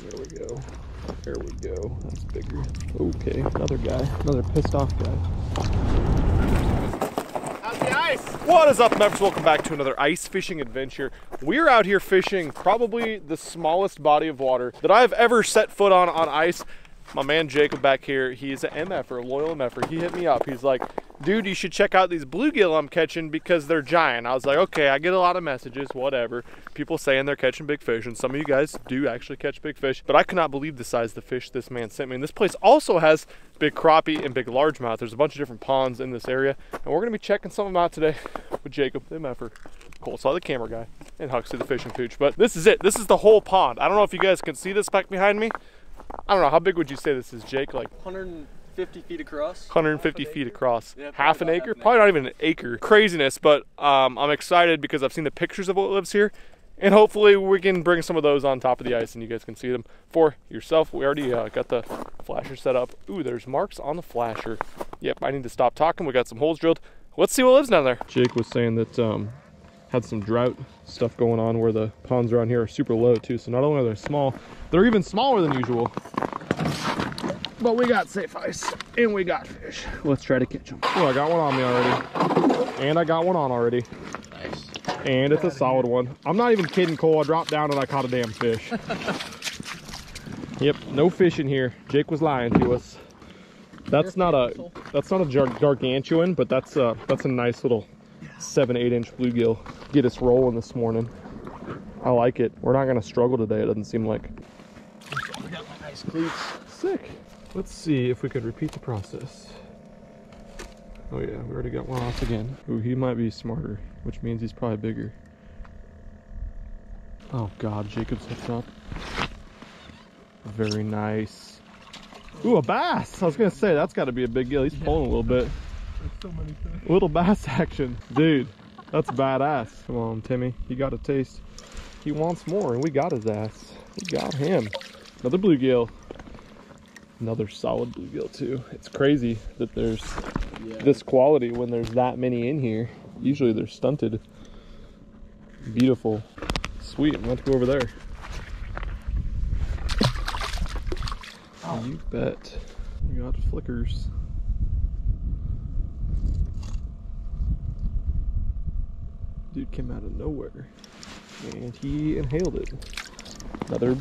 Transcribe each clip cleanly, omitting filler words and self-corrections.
There we go. There we go. That's bigger. Okay, another guy. Another pissed off guy. How's the ice? What is up, members? Welcome back to another ice fishing adventure. We're out here fishing probably the smallest body of water that I've ever set foot on ice. My man Jacob back here, he's an MFer, a loyal MFer. He hit me up. He's like, dude, you should check out these bluegill I'm catching because they're giant. I was like, okay, I get a lot of messages, whatever. People saying they're catching big fish, and some of you guys do actually catch big fish, but I could not believe the size of the fish this man sent me. And this place also has big crappie and big largemouth. There's a bunch of different ponds in this area, and we're gonna be checking some of them out today with Jacob, the MFer. Cole Saw, the camera guy, and Huxley, the fishing pooch. But this is it. This is the whole pond. I don't know if you guys can see this back behind me. I don't know, how big would you say this is, Jake? Like 150 feet across. 150 feet across. Yeah, half an acre? Probably not even an acre. Craziness, but I'm excited because I've seen the pictures of what lives here, and hopefully we can bring some of those on top of the ice and you guys can see them for yourself. We already got the flasher set up. Ooh, there's marks on the flasher. Yep, I need to stop talking. We got some holes drilled. Let's see what lives down there. Jake was saying that had some drought stuff going on where the ponds around here are super low too, so not only are they small, they're even smaller than usual. But we got safe ice and we got fish. Let's try to catch them. Oh, I got one on me already, and I got one on already. Nice. And it's a solid one. I'm not even kidding, Cole. I dropped down and I caught a damn fish. Yep, no fish in here. Jake was lying to us. That's not a gargantuan, but that's a nice little 7-8 inch bluegill. Get us rolling this morning. I like it. We're not gonna struggle today, it doesn't seem like. We got my nice cleats. Sick. Let's see if we could repeat the process. Oh yeah, we already got one off again. Ooh, he might be smarter, which means he's probably bigger. Oh God, Jacob's hooked up. Very nice. Ooh, a bass. I was gonna say, that's gotta be a big gill. He's pulling a little bit. So many fish. Little bass action. Dude, that's badass. Come on, Timmy. He got a taste. He wants more, and we got his ass. We got him. Another bluegill. Another solid bluegill, too. It's crazy that there's this quality when there's that many in here. Usually they're stunted. Beautiful. Sweet. Let's go over there. Oh. You bet. We got flickers. Dude came out of nowhere and he inhaled it. Another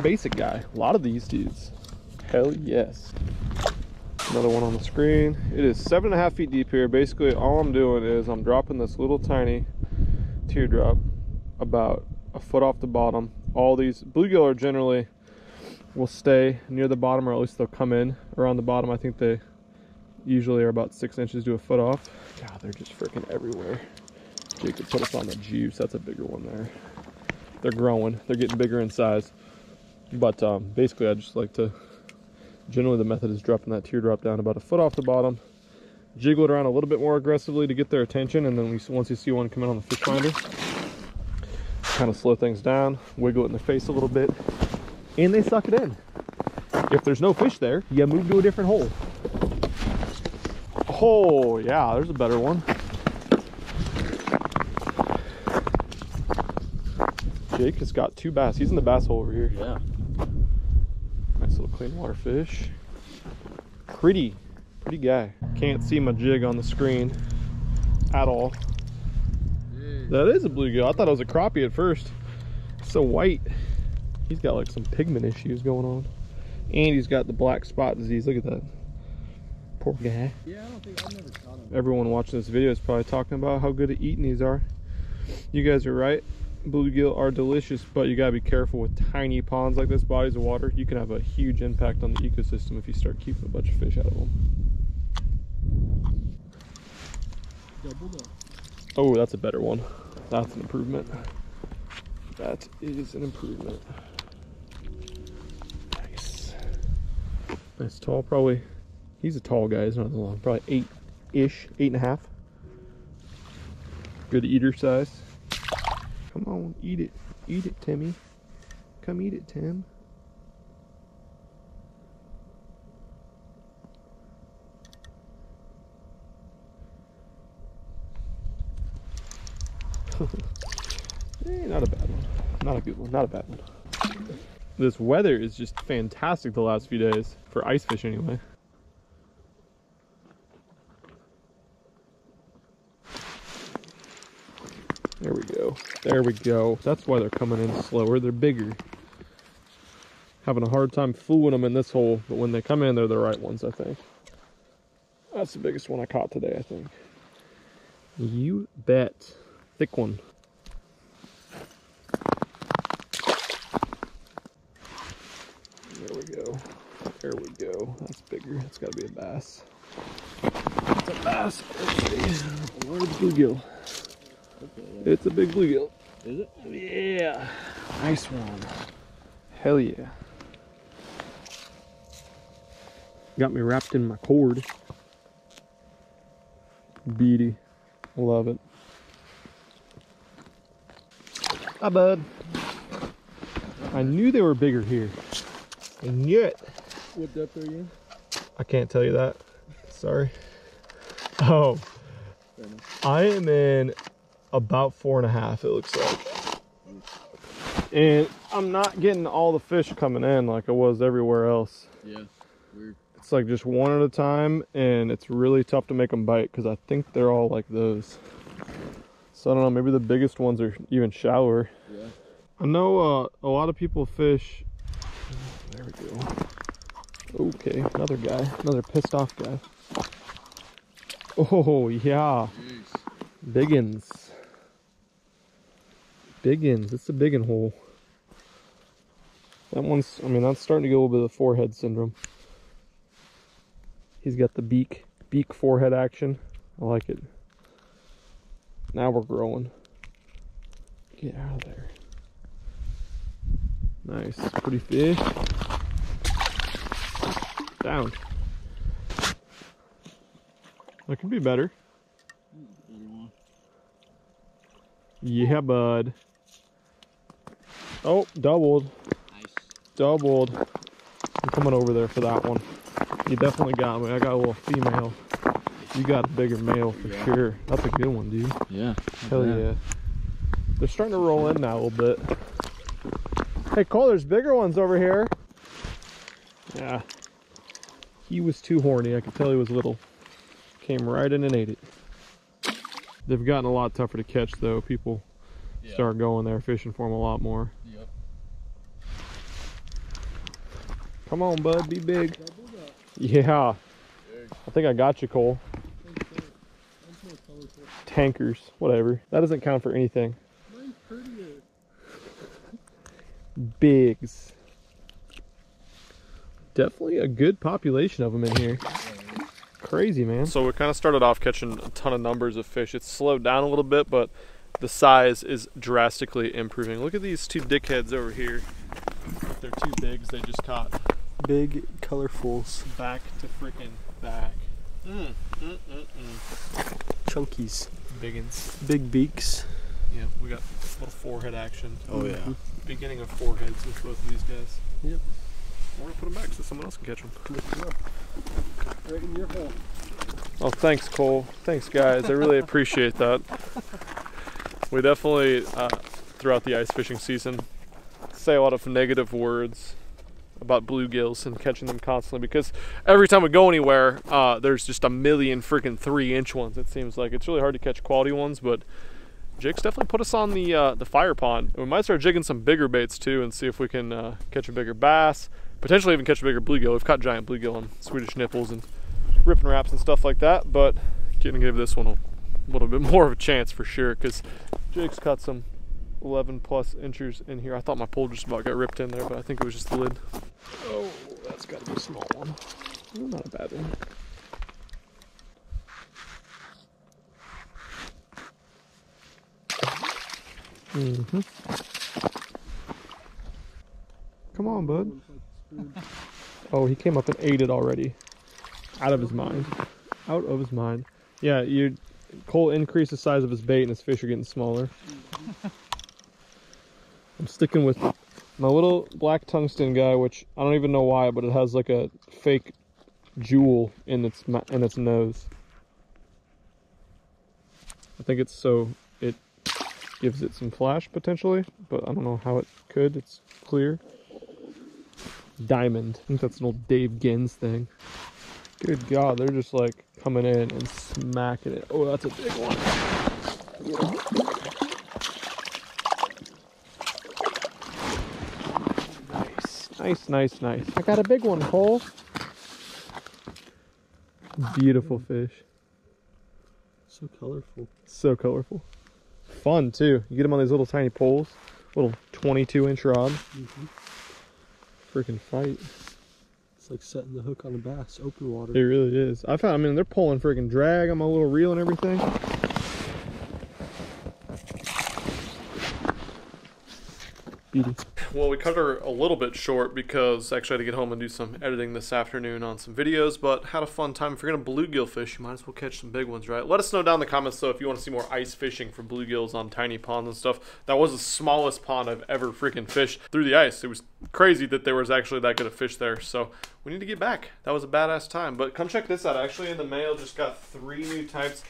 basic guy. A lot of these dudes. Hell yes. Another one on the screen. It is 7.5 feet deep here. Basically all I'm doing is I'm dropping this little tiny teardrop about a foot off the bottom. All these bluegill are generally will stay near the bottom, or at least they'll come in around the bottom. I think they usually are about 6 inches to a foot off. God, they're just freaking everywhere. Jacob put us on the juice. That's a bigger one there. They're growing. They're getting bigger in size. But basically, I just like to, generally the method is dropping that teardrop down about a foot off the bottom, jiggle it around a little bit more aggressively to get their attention, and then once you see one come in on the fish finder, kind of slow things down, wiggle it in the face a little bit, and they suck it in. If there's no fish there, you move to a different hole. Oh, yeah, there's a better one. Jake has got 2 bass. He's in the bass hole over here. Yeah. Nice little clean water fish. Pretty guy. Can't see my jig on the screen at all. Dude. That is a bluegill. I thought it was a crappie at first. It's so white. He's got like some pigment issues going on. And he's got the black spot disease. Look at that. Poor guy. Yeah, I've never caught him. Everyone watching this video is probably talking about how good at eating these are. You guys are right. Bluegill are delicious, but you gotta be careful with tiny ponds like this, bodies of water. You can have a huge impact on the ecosystem if you start keeping a bunch of fish out of them. Doubled up. Oh, that's a better one. That's an improvement. That is an improvement. Nice. Nice tall, probably. He's a tall guy, he's not that long. Probably 8-ish, 8.5. Good eater size. Come on, eat it. Eat it, Timmy. Come eat it, Tim. Not a bad one. Not a good one. Not a bad one. This weather is just fantastic the last few days, for ice fish anyway. There we go. There we go. That's why they're coming in slower. They're bigger. Having a hard time fooling them in this hole, but when they come in, they're the right ones, I think. That's the biggest one I caught today, I think. You bet. Thick one. There we go. There we go. That's bigger. That's got to be a bass. It's a bass. Let's see. Where's the bluegill? Okay. It's a big bluegill. Is it? Yeah. Nice one. Hell yeah. Got me wrapped in my cord. Beady. Love it. Hi, bud. I knew they were bigger here. I knew it. What depth are you in? I can't tell you that. Sorry. Oh. I am in about 4.5, it looks like. And I'm not getting all the fish coming in like I was everywhere else. Yeah. Weird. It's like just one at a time, and it's really tough to make them bite because I think they're all like those. So I don't know, maybe the biggest ones are even shallower. Yeah. I know a lot of people fish. There we go. Okay, another guy, another pissed off guy. Oh yeah, Jeez. biggins. Biggins, it's a biggin hole. That one's, I mean, that's starting to get a little bit of forehead syndrome. He's got the beak forehead action. I like it. Now we're growing. Get out of there. Nice, pretty fish. Down. That could be better. Yeah, bud. Oh, doubled. Nice. Doubled. I'm coming over there for that one. You definitely got me. I got a little female. You got a bigger male for sure. That's a good one, dude. Yeah. Hell yeah. They're starting to roll in now a little bit. Hey, Cole, there's bigger ones over here. Yeah. He was too horny. I could tell he was little. Came right in and ate it. They've gotten a lot tougher to catch, though. People start going there fishing for them a lot more. Yep. Come on, bud. Be big. Yeah. I think I got you, Cole. Tankers. Whatever. That doesn't count for anything. Mine's prettier. Bigs. Definitely a good population of them in here. Crazy, man. So we kind of started off catching a ton of numbers of fish. It's slowed down a little bit, but the size is drastically improving. Look at these two dickheads over here. They're two bigs they just caught. Big colorfuls. Back to freaking back. Chunkies. Biggins. Big beaks. Yeah, we got a little forehead action. Oh yeah. Beginning of foreheads with both of these guys. Yep. We're gonna put them back so someone else can catch them. Right in your hole. Oh, thanks, Cole. Thanks, guys. I really appreciate that. We definitely, throughout the ice fishing season, say a lot of negative words about bluegills and catching them constantly because every time we go anywhere, there's just a million freaking 3-inch ones. It seems like it's really hard to catch quality ones, but Jake's definitely put us on the fire pond. We might start jigging some bigger baits too and see if we can catch a bigger bass. Potentially even catch a bigger bluegill. We've caught giant bluegill on Swedish nipples and ripping wraps and stuff like that, but gonna give this one a little bit more of a chance for sure because Jake's caught some 11+ inches in here. I thought my pole just about got ripped in there, but I think it was just the lid. Oh, that's gotta be a small one. Not a bad one. Come on, bud. Oh, he came up and ate it already. Out of his mind. Out of his mind. Yeah, Cole increased the size of his bait and his fish are getting smaller. I'm sticking with my little black tungsten guy, which I don't even know why, but it has like a fake jewel in its nose. I think it's so it gives it some flash potentially, but I don't know how it could. It's clear. Diamond. I think that's an old Dave Gins thing. Good God, they're just like coming in and smacking it. Oh, that's a big one. Nice, nice, nice. I got a big one, Cole. Beautiful fish. So colorful. So colorful. Fun too. You get them on these little tiny poles, little 22-inch rod. Freaking fight. It's like setting the hook on a bass, open water. It really is. I mean, they're pulling freaking drag on my little reel and everything. Beauty. Well, we cut her a little bit short because actually I had to get home and do some editing this afternoon on some videos, but had a fun time. If you're going to bluegill fish, you might as well catch some big ones, right? Let us know down in the comments, though, if you want to see more ice fishing for bluegills on tiny ponds and stuff. That was the smallest pond I've ever freaking fished through the ice. It was crazy that there was actually that good of fish there, so we need to get back. That was a badass time. But come check this out. Actually, in the mail, just got 3 new types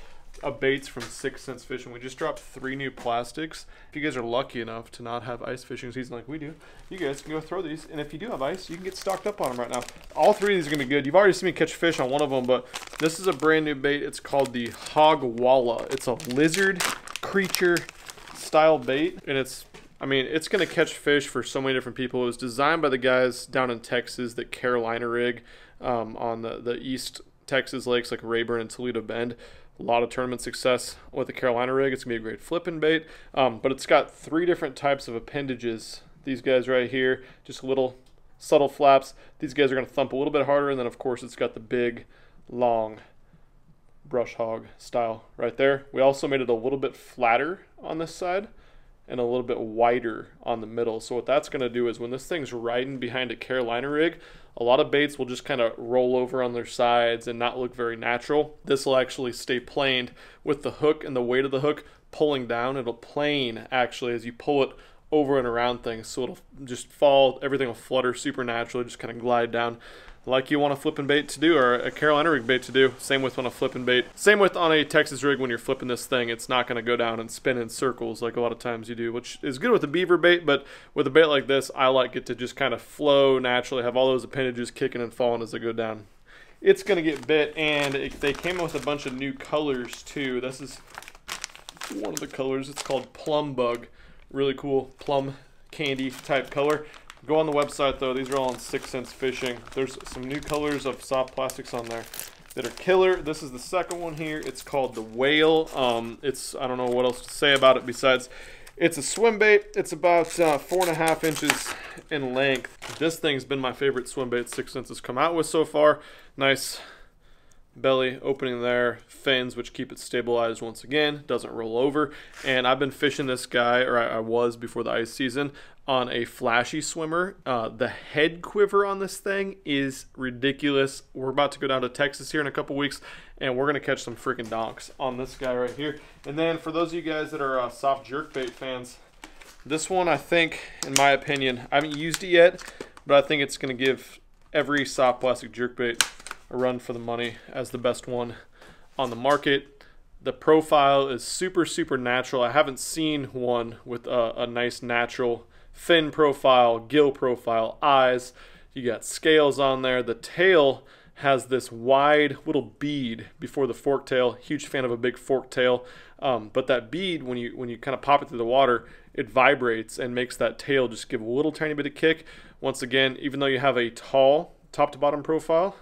of baits from 6 Cents Fishing. We just dropped 3 new plastics. If you guys are lucky enough to not have ice fishing season like we do, you guys can go throw these, and if you do have ice, you can get stocked up on them right now. All 3 of these are gonna be good. You've already seen me catch fish on one of them, but this is a brand new bait. It's called the Hog Walla. It's a lizard creature style bait, and it's gonna catch fish for so many different people. It was designed by the guys down in Texas that Carolina rig on the East Texas lakes like Rayburn and Toledo Bend. A lot of tournament success with the Carolina rig. It's gonna be a great flipping bait, but it's got 3 different types of appendages. These guys right here, just little subtle flaps. These guys are gonna thump a little bit harder, and then of course it's got the big, long brush hog style right there. We also made it a little bit flatter on this side and a little bit wider on the middle. So what that's gonna do is when this thing's riding behind a Carolina rig, a lot of baits will just kind of roll over on their sides and not look very natural. This will actually stay planed with the hook and the weight of the hook pulling down. It'll plane actually as you pull it over and around things. So it'll just fall, everything will flutter super naturally, just kind of glide down like you want a flipping bait to do, or a Carolina rig bait to do. Same with on a flipping bait. Same with on a Texas rig. When you're flipping this thing, it's not going to go down and spin in circles like a lot of times you do, which is good with a beaver bait, but with a bait like this, I like it to just kind of flow naturally, have all those appendages kicking and falling as they go down. It's going to get bit, and they came with a bunch of new colors too. This is one of the colors. It's called Plum Bug. Really cool plum candy type color. Go on the website though. These are all on 6 Cents Fishing. There's some new colors of soft plastics on there that are killer. This is the second one here. It's called the Whale. I don't know what else to say about it besides it's a swim bait. It's about 4.5 inches in length. This thing's been my favorite swim bait 6 Cents has come out with so far. Nice belly opening there, fins which keep it stabilized once again, doesn't roll over. And I've been fishing this guy, or I was before the ice season, on a flashy swimmer. The head quiver on this thing is ridiculous. We're about to go down to Texas here in a couple weeks, and we're gonna catch some freaking donks on this guy right here. And then for those of you guys that are soft jerkbait fans, this one I think, in my opinion, I haven't used it yet, but I think it's gonna give every soft plastic jerkbait a run for the money as the best one on the market. The profile is super, super natural. I haven't seen one with a nice natural fin profile, gill profile, eyes. You got scales on there. The tail has this wide little bead before the fork tail. Huge fan of a big fork tail. But that bead, when you kind of pop it through the water, it vibrates and makes that tail just give a little tiny bit of kick. Once again, even though you have a tall top to bottom profile,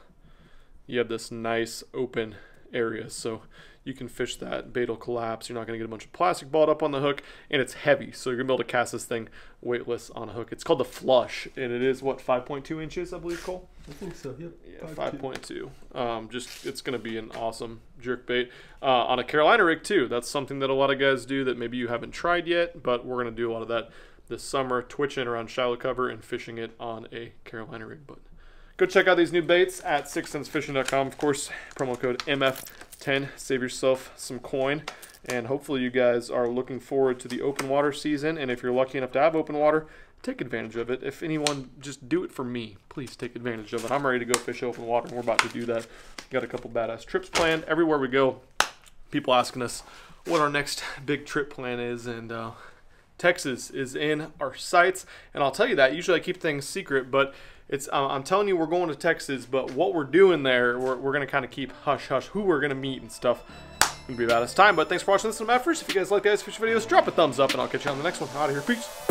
you have this nice open area, so you can fish that. Bait will collapse. You're not going to get a bunch of plastic balled up on the hook, and it's heavy, so you're going to be able to cast this thing weightless on a hook. It's called the Flush, and it is, what, 5.2 inches, I believe, Cole? I think so, yep. Yeah, 5.2. It's going to be an awesome jerk bait. On a Carolina rig, too. That's something that a lot of guys do that maybe you haven't tried yet, but we're going to do a lot of that this summer, twitching around shallow cover and fishing it on a Carolina rig. But go check out these new baits at 6centsfishing.com. Of course, promo code MF10. Save yourself some coin. And hopefully you guys are looking forward to the open water season. And if you're lucky enough to have open water, take advantage of it. If anyone, just do it for me. Please take advantage of it. I'm ready to go fish open water, and we're about to do that. Got a couple badass trips planned. Everywhere we go, people asking us what our next big trip plan is. And Texas is in our sights, and I'll tell you that. Usually I keep things secret, but it's I'm telling you we're going to Texas, but what we're doing there, we're going to kind of keep hush-hush who we're going to meet and stuff. It's going to be about this time, but thanks for watching this one, Matt First. If you guys like guys fish videos, drop a thumbs up, and I'll catch you on the next one. Out of here. Peace.